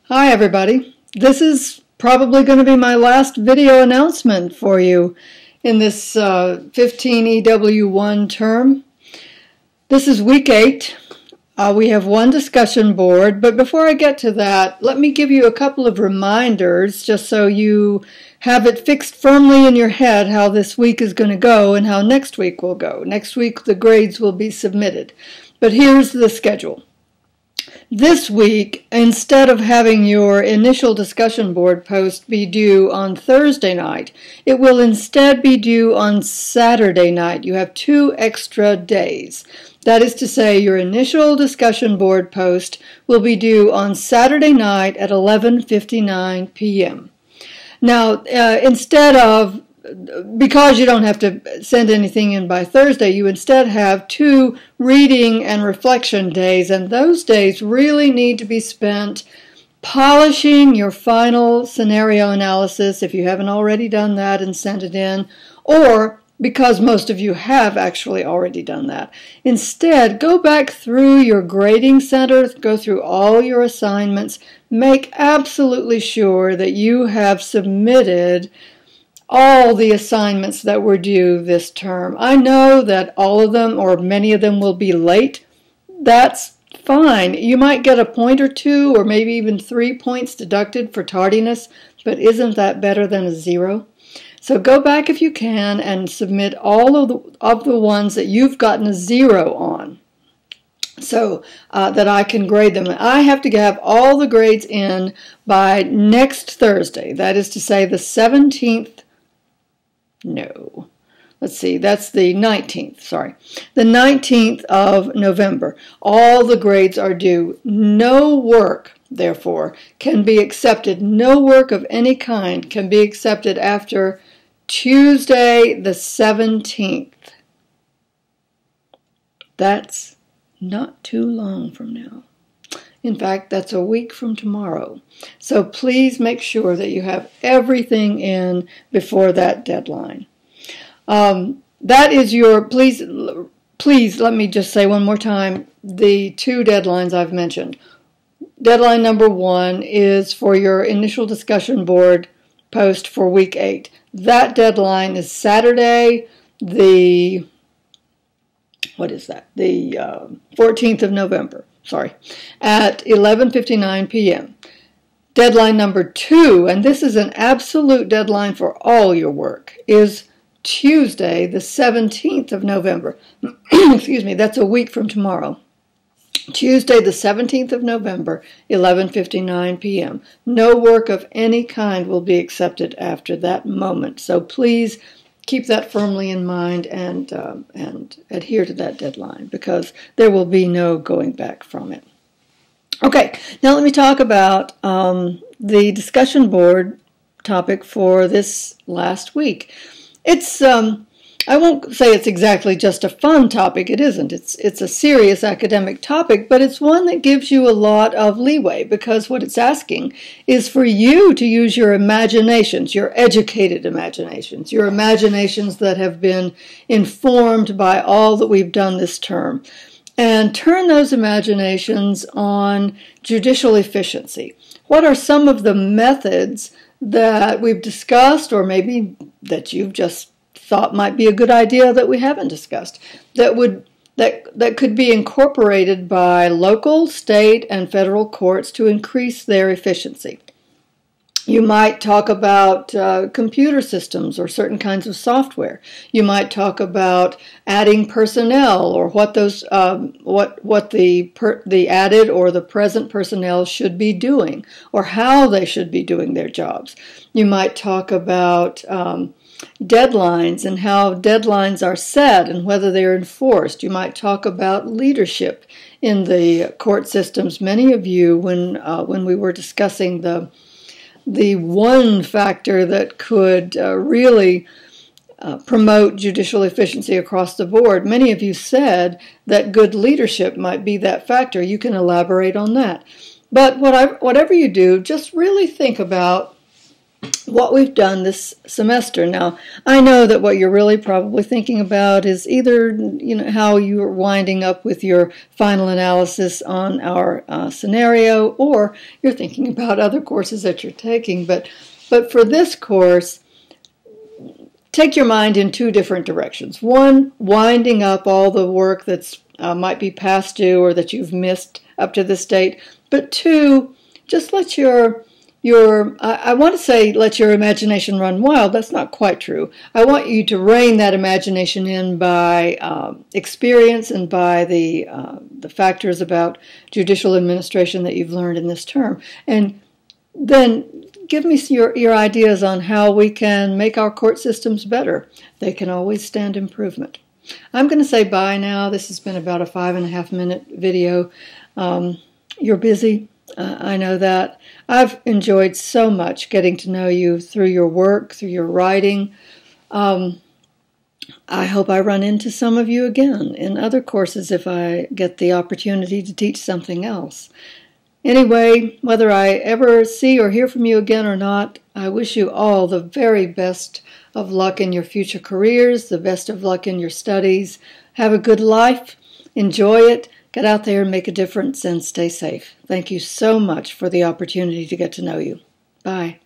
Hi everybody. This is probably going to be my last video announcement for you in this 15 EW1 term. This is week 8. We have one discussion board, but before I get to that, let me give you a couple of reminders just so you have it fixed firmly in your head how this week is going to go and how next week will go. Next week the grades will be submitted. But here's the schedule. This week, instead of having your initial discussion board post be due on Thursday night, it will instead be due on Saturday night. You have 2 extra days. That is to say, your initial discussion board post will be due on Saturday night at 11:59 p.m. Now, because you don't have to send anything in by Thursday, you instead have 2 reading and reflection days, and those days really need to be spent polishing your final scenario analysis if you haven't already done that and sent it in, or because most of you have actually already done that. Instead, go back through your grading center, go through all your assignments, make absolutely sure that you have submitted all the assignments that were due this term. I know that all of them or many of them will be late. That's fine. You might get a point or 2 or maybe even 3 points deducted for tardiness, but isn't that better than a 0? So go back if you can and submit all of the ones that you've gotten a 0 on, so that I can grade them. I have to have all the grades in by next Thursday. That is to say the 17th. No. Let's see, that's the 19th, sorry. The 19th of November. All the grades are due. No work, therefore, can be accepted. No work of any kind can be accepted after Tuesday the 17th. That's not too long from now. In fact, that's a week from tomorrow. So please make sure that you have everything in before that deadline. That is your, please let me just say one more time the 2 deadlines I've mentioned. Deadline number 1 is for your initial discussion board post for week 8. That deadline is Saturday, the, what is that? The 14th of November. Sorry, at 11:59 p.m. Deadline number 2, and this is an absolute deadline for all your work, is Tuesday, the 17th of November. Excuse me, that's a week from tomorrow. Tuesday, the 17th of November, 11:59 p.m. No work of any kind will be accepted after that moment. So please keep that firmly in mind and adhere to that deadline, because there will be no going back from it. Okay, now let me talk about the discussion board topic for this last week. It's I won't say it's exactly just a fun topic. It isn't. It's a serious academic topic, but it's one that gives you a lot of leeway, because what it's asking is for you to use your imaginations, your educated imaginations, your imaginations that have been informed by all that we've done this term, and turn those imaginations on judicial efficiency. What are some of the methods that we've discussed, or maybe that you've just thought might be a good idea that we haven't discussed, that could be incorporated by local, state, and federal courts to increase their efficiency? You might talk about computer systems or certain kinds of software. You might talk about adding personnel, or what those what the added or the present personnel should be doing, or how they should be doing their jobs. You might talk about deadlines and how deadlines are set and whether they're enforced. You might talk about leadership in the court systems. Many of you, when we were discussing the one factor that could really promote judicial efficiency across the board, many of you said that good leadership might be that factor. You can elaborate on that. But whatever you do, just really think about what we've done this semester. Now, I know that what you're really probably thinking about is either how you are winding up with your final analysis on our scenario, or you're thinking about other courses that you're taking. But for this course, take your mind in two different directions. One, winding up all the work that's might be past due or that you've missed up to this date. But two, just let I want to say let your imagination run wild. That's not quite true. I want you to rein that imagination in by experience and by the factors about judicial administration that you've learned in this term. And then give me your ideas on how we can make our court systems better. They can always stand improvement. I'm going to say bye now. This has been about a 5.5-minute video. You're busy. I know that. I've enjoyed so much getting to know you through your work, through your writing. I hope I run into some of you again in other courses if I get the opportunity to teach something else. Anyway, whether I ever see or hear from you again or not, I wish you all the very best of luck in your future careers, the best of luck in your studies. Have a good life. Enjoy it. Get out there and make a difference and stay safe. Thank you so much for the opportunity to get to know you. Bye.